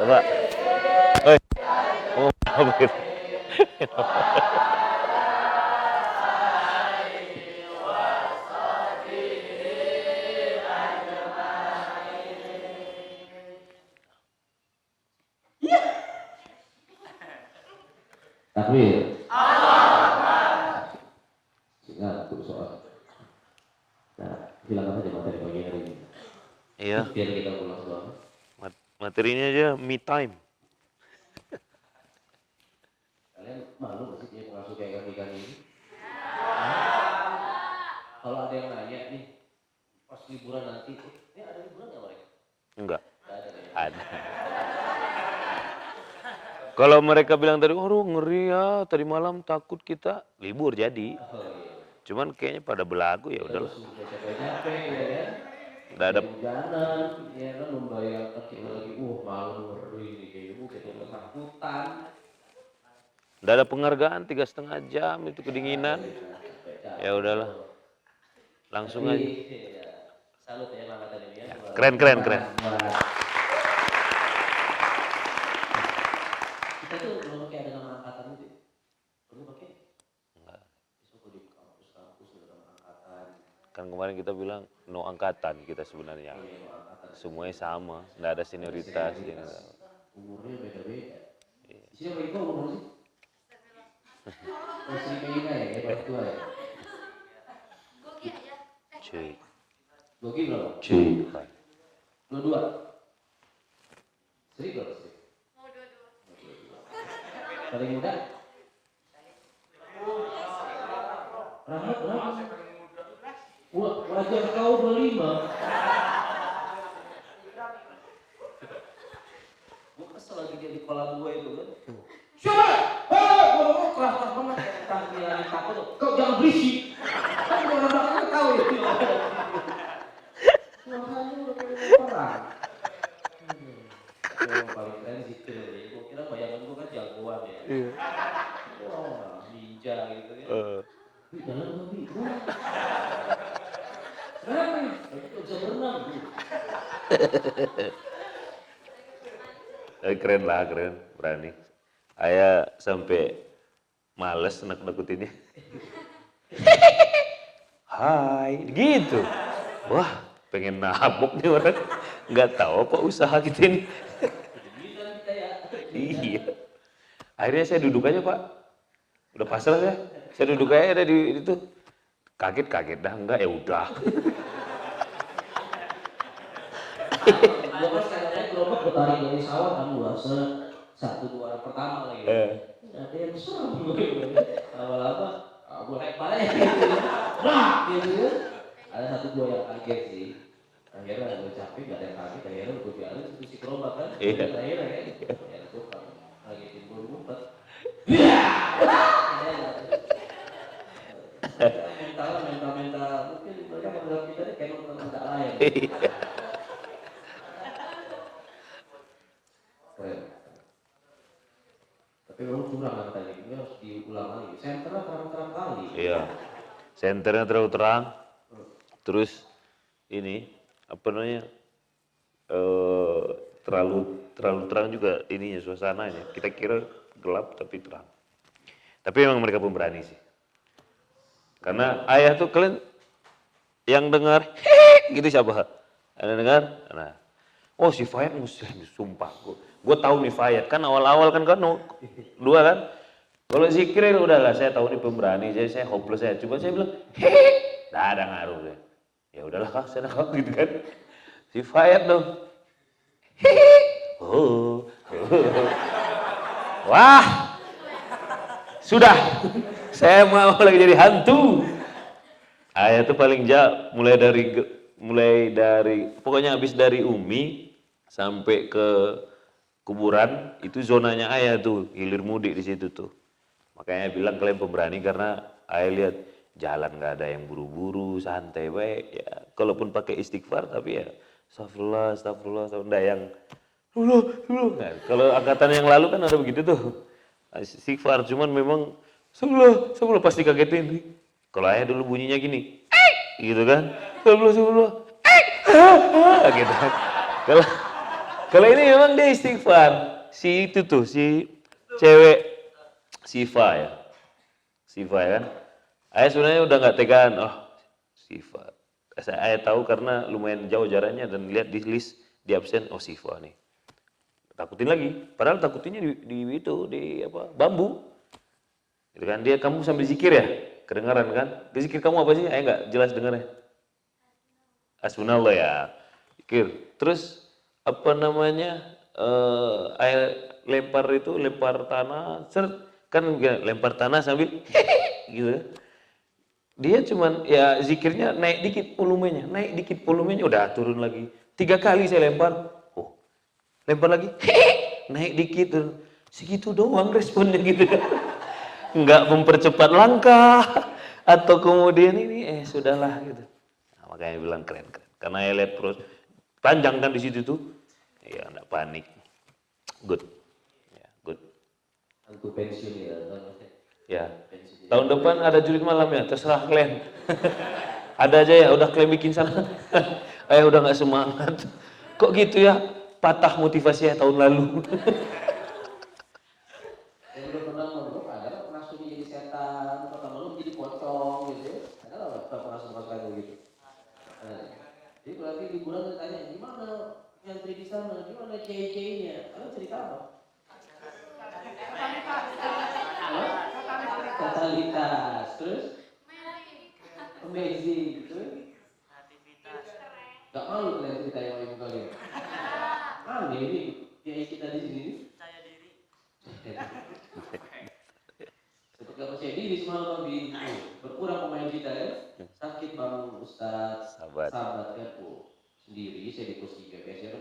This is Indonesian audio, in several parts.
Pak. Oi. Oh, begitu. Takbir. Sehingga untuk soal. Nah, silakan saja materi pagi hari ini. Iya. Biar kita ulang soal. Materinya aja me time. Kalian malu nggak sih dia pengasuh kayak kami ini? Kalau ada yang nanya nih, pas liburan nanti, ini ada liburan nggak mereka? Enggak. Nggak ada. Ya? Ada. Kalau mereka bilang tadi, aduh ngeri ya, tadi malam takut kita libur jadi. Oh, iya. Cuman kayaknya pada belagu ya udahlah. Capek-capek ya kan? Nggak ada. Hujanan, ya kan membayangkan kita lagi, malu ngeri nih kayak gitu, kita ketakutan. Nggak ada penghargaan 3,5 jam itu kedinginan. Ya udahlah. Langsung aja. Salut ya Pak tadi ya. Keren. Kita tuh belum pakai ada nama angkatan itu. Perlu pakai? Enggak. Besok di kampus-kampus ada nama angkatan. Kan kemarin kita bilang no angkatan kita sebenarnya. Semuanya sama, nggak ada senioritas. Umurnya beda-beda. Siapa itu umur sih? Sri Meina ya, paling tua ya. Gogi aja. Cuy. Gogi berapa? Cuy. 22. Sri berapa sih? Mau dua-dua. Paling muda? Rahmat berapa? Wajah kau 25. Gue kesel lagi dia di kolam gue itu kan. Siapa? Gue keras banget. Tampilan takut tuh. Kau jangan berisik. Kan gue belakangnya tahu itu. Suaranya udah kayak perang. Yang paling keren situ. Gue kira bayangan gue kan jagoan ya. Wah, ninja gitu ya. Jangan lebih. Keren, itu bisa berenang. Keren lah, berani. Ayah sampai males nakut-nakutinnya. Hai, gitu. Wah, pengen nabok nih orang. Nggak tahu apa usaha kita ini. Iya. Akhirnya saya duduk aja Pak. Udah pasrah ya. Saya duduk aja ada di itu. Kaget dah, enggak ya udah. Gua kan sekalian gerobak gue tarik dari sawah kan gua satu dua pertama lagi. Ada yang serem gue. Apa-apa, gue naik balik gitu. Nah, gitu. Ada satu dua yang kaget sih. Akhirnya gue capek gak ada yang kaget. Akhirnya gue biarin itu si gerobak kan. Akhirnya kan. Ya gue kagetin gue ngumpet. Mental mungkin mereka menganggap kita ini kayak nonton tidak lain. Keren. Tapi memang curang kan tadi, ini harus diulang lagi. Senternya terang-terang kali. Iya, senternya terlalu terang. Terus ini apa namanya terlalu terang juga ininya suasananya. Kita kira gelap tapi terang. Tapi memang mereka pemberani sih. Karena ayah tuh kalian yang dengar gitu siapa? Ada dengar? Nah, oh si Fayat muslim, sumpah. Gue tahu nih Fayat kan awal-awal kan dua kan. Kalau zikir udahlah saya tahu nih pemberani, jadi saya hopeless saya. Coba saya bilang, dah ada ngaruh deh. Ya udahlah kak, saya kak gitu kan. Si Fayat dong, oh. Wah, sudah, saya mau lagi jadi hantu. Ayah tuh paling jauh, mulai dari, pokoknya habis dari Umi sampai ke kuburan itu zonanya ayah tuh, hilir mudik di situ tuh. Makanya bilang kalian pemberani karena ayah lihat jalan nggak ada yang buru-buru, santai baik. Ya, kalaupun pakai istighfar tapi ya, astagfirullah, astagfirullah, enggak yang dulu. Nah, kalau angkatan yang lalu kan ada begitu tuh. Istighfar cuman memang sebelum pasti kagetin. Kalau ayah dulu bunyinya gini, gitu kan. Sebelum gitu kan. Kalau kalau ini memang dia istighfar. Si itu tuh si cewek Siva ya. Siva ya kan. Ayah sebenarnya udah nggak tegaan. Oh, Siva. Ayah tahu karena lumayan jauh jaraknya dan lihat di list di absen, oh Siva nih. Takutin lagi, padahal takutinnya di itu di apa bambu, gitu kan dia kamu sambil zikir ya, kedengaran kan? Zikir kamu apa sih? Nggak jelas dengarnya. Hasbunallah ya, zikir. Terus apa namanya? Air lempar itu lempar tanah, kan lempar tanah sambil gitu. Dia cuman ya zikirnya naik dikit volumenya, udah turun lagi. 3 kali saya lempar. Lempar lagi, naik dikit, segitu doang responnya gitu. Nggak mempercepat langkah, atau kemudian ini, sudahlah gitu. Nah, makanya bilang keren. Karena ya lihat terus, panjang kan di situ tuh, ya nggak panik, good, ya good. Aku pensiun ya, Ya, tahun depan ada julid malam ya, terserah kalian. Ada aja ya, udah kalian bikin sana. Udah nggak semangat. Kok gitu ya? Patah motivasinya tahun lalu. Yang belum pernah ngobrol, ada pernah studi jadi setan, pertama lu jadi pocong gitu, ada nggak pernah sama sekali gitu? Jadi berarti liburan ditanya gimana nyantri di sana, gimana cewek-ceweknya, kalian cerita apa? Totalitas, terus amazing, terus nggak malu kalian cerita yang ibu kalian? Aneh ini, kiai kita di sini. Ketika percaya diri semalam berkurang pemain kita ya, sakit bang Ustaz, sahabat kan, sendiri saya di pos 3 biasanya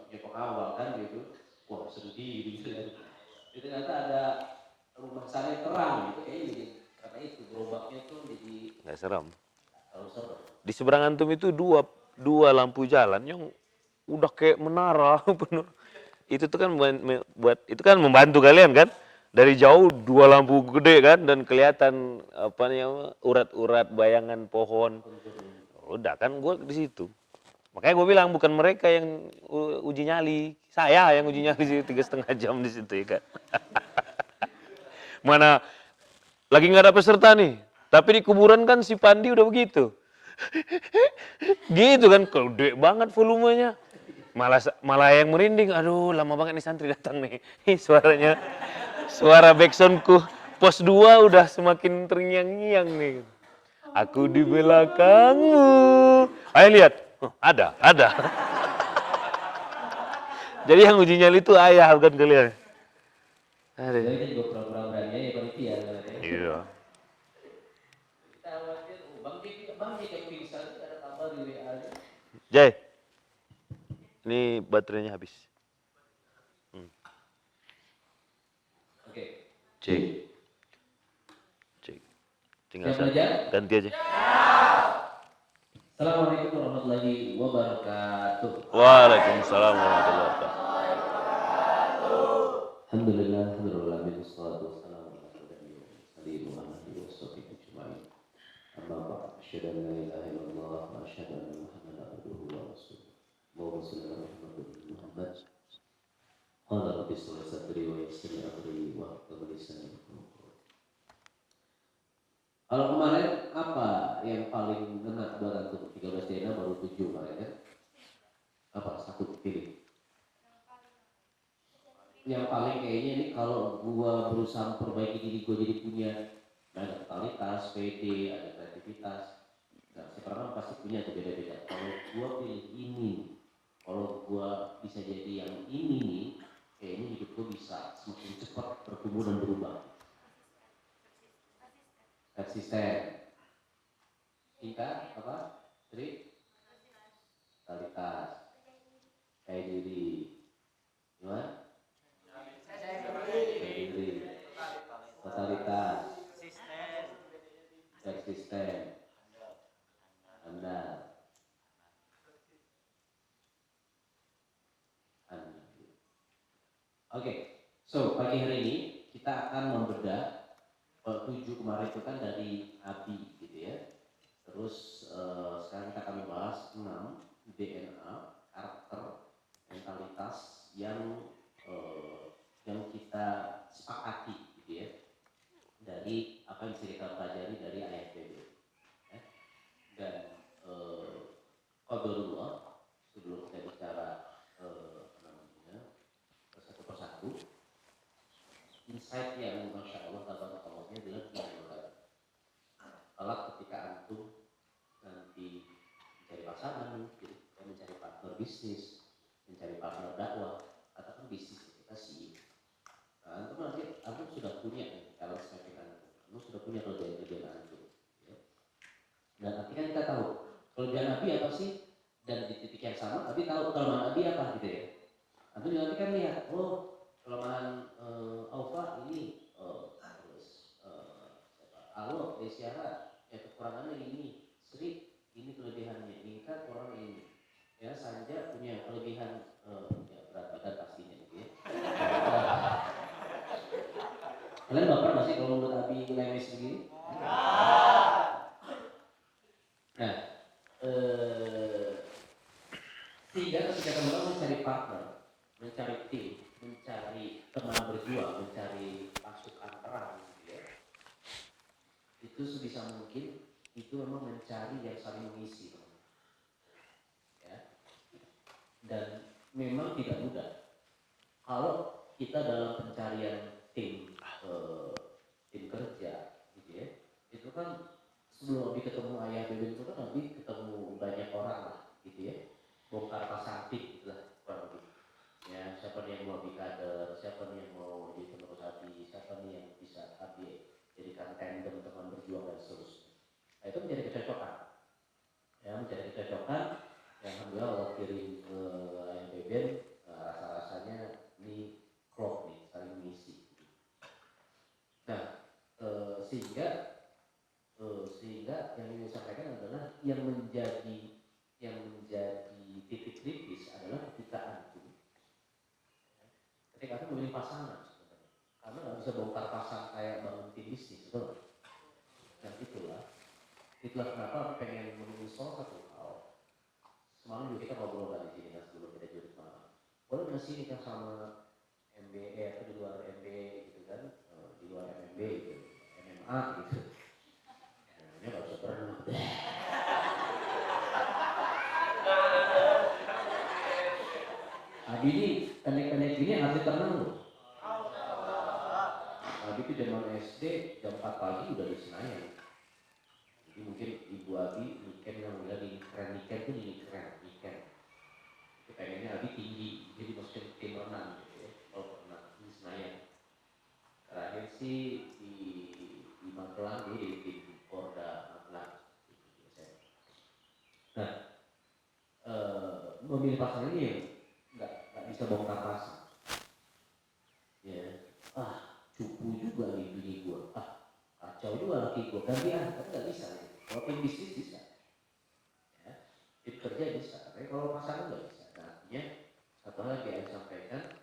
punya pengawal kan gitu, wah sendiri gitu. Jadi ternyata ada rumah sana yang terang gitu, jadi karena itu gerobaknya tuh jadi Nggak seram. serem. Di seberang antum itu dua lampu jalan yang udah kayak menara penuh. Itu tuh kan buat itu kan membantu kalian kan. Dari jauh 2 lampu gede kan dan kelihatan apa namanya urat-urat bayangan pohon. Udah kan gue di situ. Makanya gue bilang bukan mereka yang uji nyali, saya yang uji nyali 3,5 jam di situ ya kan. Mana lagi nggak ada peserta nih, tapi di kuburan kan si Pandi udah begitu. Gitu kan, gede banget volumenya. Malah yang merinding, aduh lama banget nih santri datang nih. Suaranya, suara backsoundku pos 2 udah semakin terngiang-ngiang nih. Aku di belakangmu. Ayo lihat, ada. Jadi yang uji nyali itu ayah bukan kalian. Jadi kan juga pura-pura berani ya panitia. Iya. Kita khawatir, bang J yang pingsan ada kabar di WA nya. Jay, ini baterainya habis. Oke. Cek. Tinggal Siap belajar? ganti aja. Assalamualaikum warahmatullahi wabarakatuh. Waalaikumsalam warahmatullahi wabarakatuh. Alhamdulillah, alhamdulillah, wassalatu wassalamu ala rasulillah wa alihi washabihi ajma'in. Amma ba'd, asyhadu an la ilaha illallah wa asyhadu anna Muhammadan abduhu wa rasuluh. Allahumma shalli ala Muhammad. Qala rabbi shrah li sadri wa yassir li amri wa hlul 'uqdatam min lisani yafqahu qawli. Kalau kemarin apa yang paling ngena buat antum? 13 DNA baru 7 kemarin kan? Apa? Satu pilih. Yang paling kayaknya ini kalau gua berusaha memperbaiki diri gua jadi punya ada totalitas, PD, ada kreativitas. Nah, setiap orang pasti punya itu beda-beda. Kalau gua pilih ini, kalau gua bisa jadi yang ini nih, kayaknya hidup gua bisa semakin cepat bertumbuh dan berubah. Persisten. Singkat apa? Totalitas. Kayak diri. Gimana? Diri. Totalitas. Persisten. Andal. Oke, so pagi hari ini kita akan membedah 7 kemarin itu kan dari Abi gitu ya. Terus sekarang kita akan membahas 6 DNA, karakter, mentalitas yang kita sepakati gitu ya. Dari apa yang bisa kita pelajari dari ayat BB. Ya. Dan qadarullah sebelum kita bicara satu persatu, insight yang masya Allah tabarakallah adalah kalau ketika antum nanti mencari pasangan, mencari partner bisnis, mencari partner dakwah, ataupun bisnis kita sih. Nah, antum sudah punya kalau semakin antum sudah punya kelebihan antum. Ya. Dan nanti kan kita tahu kelebihan Nabi apa sih, dan di titik yang sama Nabi tahu kelemahan Nabi apa gitu ya. Antum nanti kan lihat, oh kelemahan Aufa ini, terus Alo, Desiara, ya kekurangannya ini, Sri ini kelebihannya, ini kan orang ini, ya Sanja punya kelebihan ya berat badan pastinya gitu ya. Kalian baper masih kalau menurut Abi lemes begini? Nah, sehingga ketika teman-teman mencari partner, mencari tim, mencari teman berjuang, mencari pasukan perang gitu ya, itu sebisa mungkin itu memang mencari yang saling mengisi ya. Dan memang tidak mudah kalau kita dalam pencarian tim kerja gitu ya. Itu kan sebelum Abi ketemu ayah bebek itu kan Abi ketemu banyak orang lah gitu ya, bongkar pasang tim gitu lah kurang lebih ya. Siapa nih yang mau Abi kader, siapa nih yang mau jadi penerus Abi, siapa nih yang bisa Abi jadikan tandem teman berjuang dan seterusnya. Nah, itu menjadi kecocokan ya, menjadi kecocokan yang alhamdulillah Allah kirim ke ayah bebek, rasa-rasanya ini klop nih, saling mengisi. Nah, sehingga yang ingin saya sampaikan adalah yang menjadi titik kritis adalah ketika antum memilih pasangan sebenarnya. Karena nggak bisa bongkar pasang kayak bangun tim bisnis, betul? Dan itulah kenapa aku pengen mengusul satu hal. Semalam juga kita ngobrol di sini kan sebelum kita judul malam. Boleh nggak sih nikah sama MBA atau di luar MBA gitu kan, di luar MMB gitu, MMA gitu. Ini nggak usah pernah. Abi ini pendek-pendek gini harus tenang loh. Abi itu zaman SD jam 4 pagi udah di Senayan. Jadi mungkin ibu Abi Niken yang bilang ini keren, Niken tuh ini keren, Niken. Itu pengennya Abi tinggi, jadi masukin tim renang gitu ya. Kalau pernah di Senayan. Terakhir sih di Magelang, di tim Porda Magelang. Nah, memilih pasangan ini ya nggak bisa bongkar pasang. Ya, cupu juga nih bini gua, kacau juga laki gua, ganti tapi nggak bisa. Kalau tim bisnis bisa, ya, tim kerja bisa, tapi kalau pasangan nggak bisa. Nah, artinya satu hal yang saya sampaikan,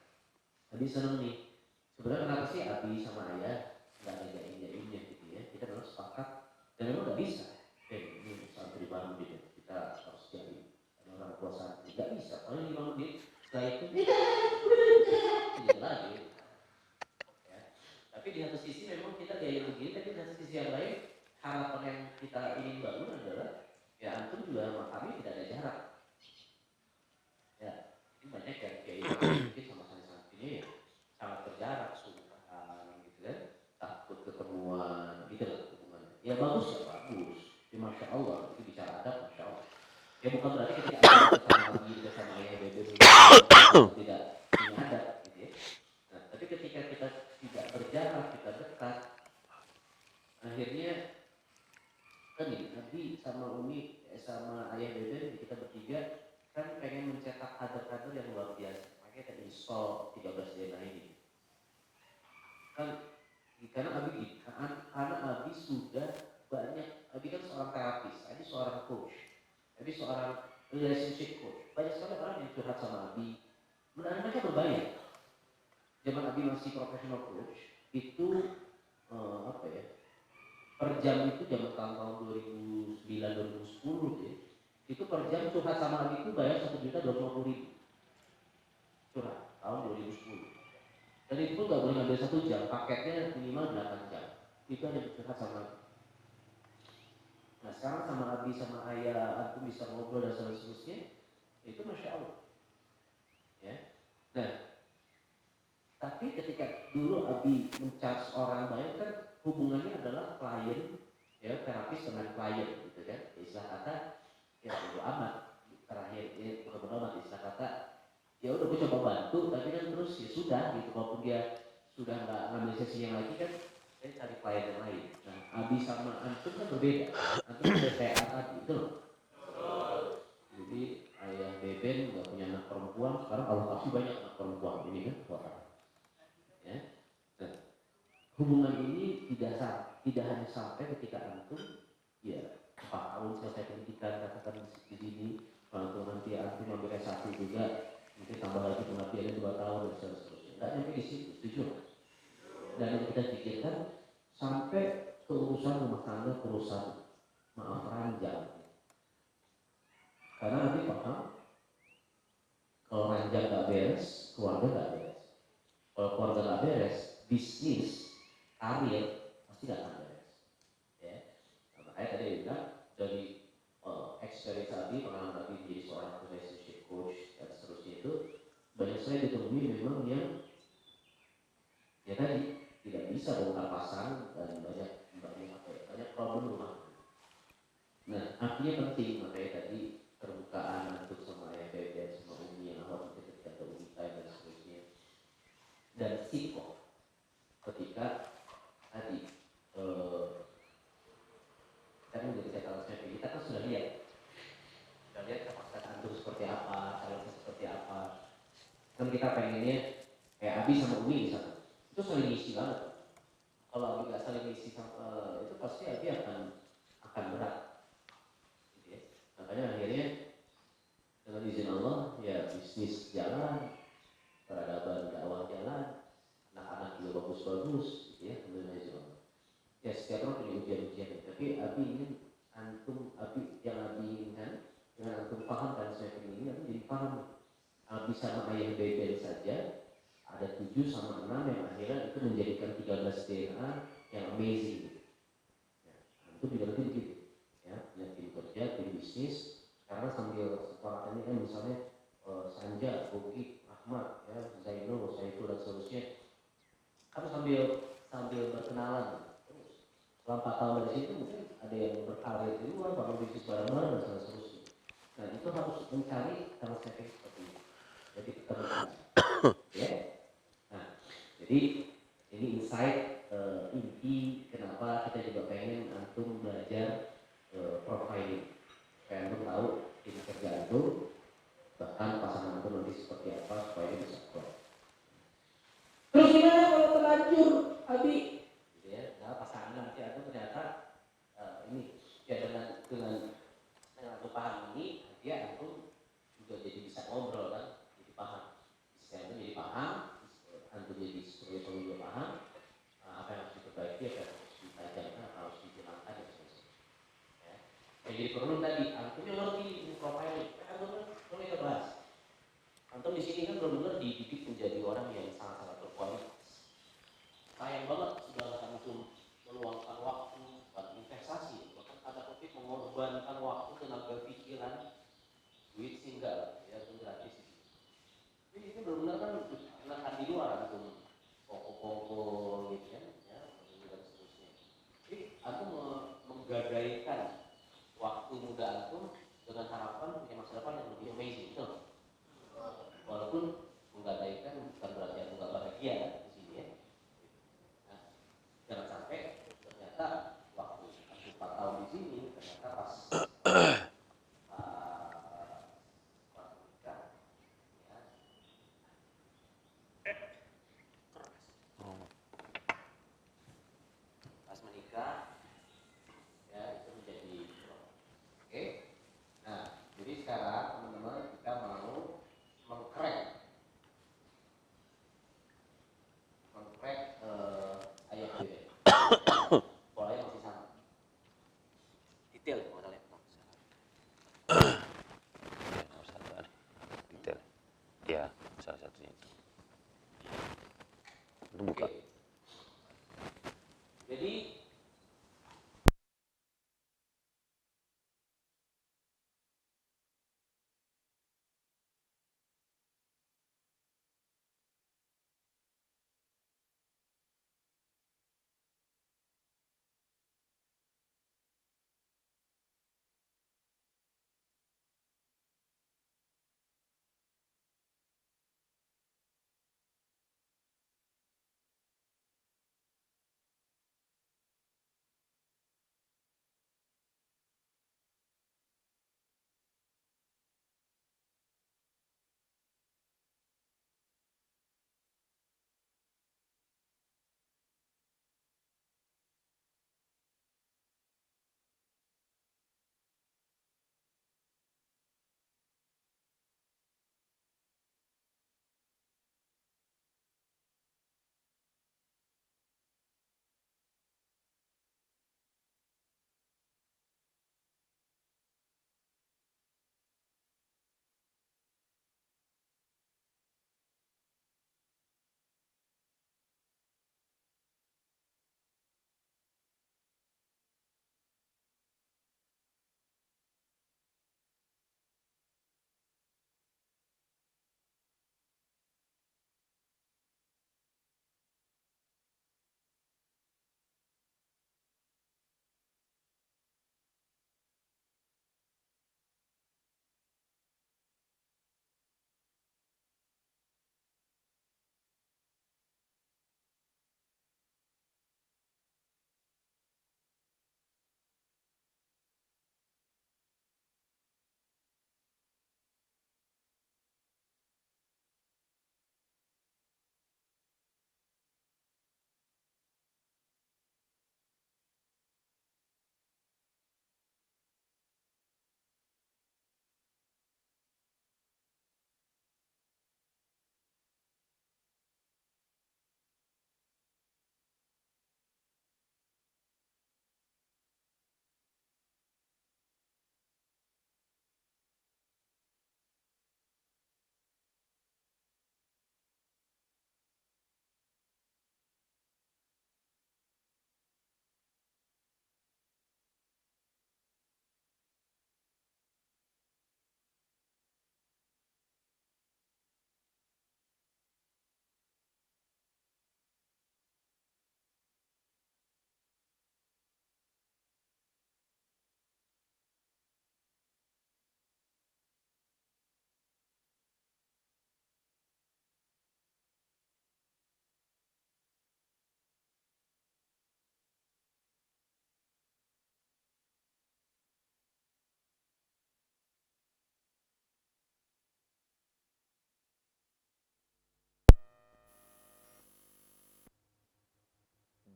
Abi seneng nih. Sebenarnya kenapa sih Abi sama Ayah nggak ada jain-jainnya gitu ya? Kita harus sepakat, dan memang nggak bisa. Ini santri baru gitu, kita harus jadi orang tua santri, nggak bisa. Paling 5 menit, setelah itu tidak lagi. Ya. Tapi di satu sisi memang kita gaya begini, tapi di satu sisi yang lain harapan yang kita ingin bangun adalah ya antum juga sama kami tidak ada jarak. Ya, ini banyak yang kayak mungkin sama santrinya ya sangat berjarak, sungkan gitu kan, takut ketemuan, gitu lah hubungannya. Ya bagus ya bagus, ya masya Allah itu bicara adab masya Allah. Ya bukan berarti ketika ada bersama lagi bersama ayah bebe tidak punya adab gitu ya. Nah, tapi ketika kita tidak berjarak, kita dekat, akhirnya kan nih Nabi sama Umi sama ayah bebe kita bertiga kan pengen mencetak kader-kader yang luar biasa. Makanya kita install 13 DNA ini. Kan karena Abi sudah banyak, Abi kan seorang terapis, Abi seorang coach, Abi seorang relationship coach. Banyak sekali orang yang curhat sama Abi. Menurut mereka berbayar. Zaman Abi masih professional coach itu apa ya? Per jam itu zaman tahun 2009 2010 ya. Itu per jam curhat sama Abi itu bayar 1.250.000 curhat tahun 2010. Dan itu nggak boleh ngambil 1 jam, paketnya minimal 8 jam. Itu ada curhat sama Abi. Nah sekarang sama Abi sama ayah aku bisa ngobrol dan seterusnya, itu masya Allah. Ya. Nah, tapi ketika dulu Abi men-charge orang banyak kan hubungannya adalah klien, ya terapis dengan klien gitu kan. Istilah kata ya bodo amat. Terakhir ini bukan bodo amat, istilah kata ya udah gue coba bantu, tapi kan terus ya sudah gitu. Walaupun dia sudah nggak ngambil sesi yang lagi kan, saya cari klien yang lain. Nah, Abi sama antum kan berbeda. Antum udah kayak Abi itu loh. Jadi ayah Beben nggak punya anak perempuan, sekarang Allah kasih banyak anak perempuan ini kan buat apa? Ya. Nah, hubungan ini tidak hanya sampai ketika antum ya 4 tahun selesai pendidikan katakan di sini, kalau nanti antum ambil S1 juga, mungkin tambah lagi pengabdiannya 2 tahun dan seterusnya. Nggak sampai di situ, setuju? Dan yang kita pikirkan sampai ke urusan rumah tangga, urusan maaf ranjang. Karena nanti paham kalau ranjang nggak beres, keluarga nggak beres. Kalau keluarga nggak beres, bisnis, karir pasti nggak akan beres. Ya, nah, makanya tadi dia bilang dari experience Abi, pengalaman Abi menjadi seorang relationship coach dan seterusnya itu banyak sekali ditemui memang yang ya tadi tidak bisa bongkar pasang dan banyak problem rumah. Nah, artinya penting makanya tadi terbukaan untuk sama ayah bebe sama Umi yang awal ketika ada Umi dan seterusnya. Dan siko ketika tadi kita menjadi catatan kita kan sudah lihat kapasitas antum seperti apa, calonnya seperti apa. Kan kita pengennya kayak Abi sama Umi misalnya, itu saling isi banget. Kalau Abi nggak saling isi itu pasti Abi akan berat. Gitu ya. Makanya akhirnya dengan izin Allah ya bisnis jalan, peradaban dakwah jalan, anak-anak juga bagus-bagus, gitu ya, dengan izin Allah. Ya setiap orang punya ujian-ujian, tapi Abi ingin antum, yang Abi inginkan dengan antum paham dan saya ini Abi jadi paham. Abi sama ayah bebe saja ada 7 sama 6 yang akhirnya itu menjadikan 13 DNA yang amazing. Ya, antum juga nanti begitu, ya, punya tim kerja, tim bisnis. Sekarang sambil sekolah ini kan misalnya Sanja, Bogi, Ahmad, ya, Zainul, Saiful dan seterusnya, kan sambil berkenalan. Selama 4 tahun dari situ mungkin ada yang berkarir di luar, bangun bisnis bareng-bareng dan seterusnya. Nah itu harus mencari cara setting seperti ini. Jadi ketemu, ya. Nah jadi ini insight inti kenapa kita juga pengen antum belajar profiling. Supaya antum tahu tim kerja antum, bahkan pasangan antum nanti seperti apa supaya bisa kuat. Terus gimana kalau terlanjur Abi? Gitu ya, nah pasangan nanti antum ternyata ini ya dengan aku paham ini, dia antum juga jadi bisa ngobrol kan, jadi paham. Saya antum jadi paham, antum jadi sebagai pemimpin paham apa yang harus diperbaiki, apa yang harus ditajamkan, apa harus dijalankan dan sebagainya. Ya. Jadi perlu tadi antum yang ngerti ini profiling, antum boleh kita bahas. Antum di sini kan benar-benar dididik menjadi orang yang sangat-sangat berkualitas. Sayang banget sudah antum meluangkan waktu buat investasi menggadaikan waktu muda antum dengan harapan punya masa depan yang lebih amazing, betul? Walaupun menggadaikan bukan berarti antum nggak bahagia di sini ya. Nah, jangan sampai ternyata waktu antum 4 tahun di sini ternyata pas pas nikah ya pas menikah ya itu menjadi oke. Nah, jadi sekarang teman-teman kita mau mengcrack ayat B. Polanya masih sama. Detail pada laptop. Ya, nomor satu ada detail. Ya, salah satunya itu. Itu buka. Oke. Jadi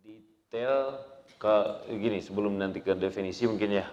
Detail ke gini sebelum nanti ke definisi mungkin ya.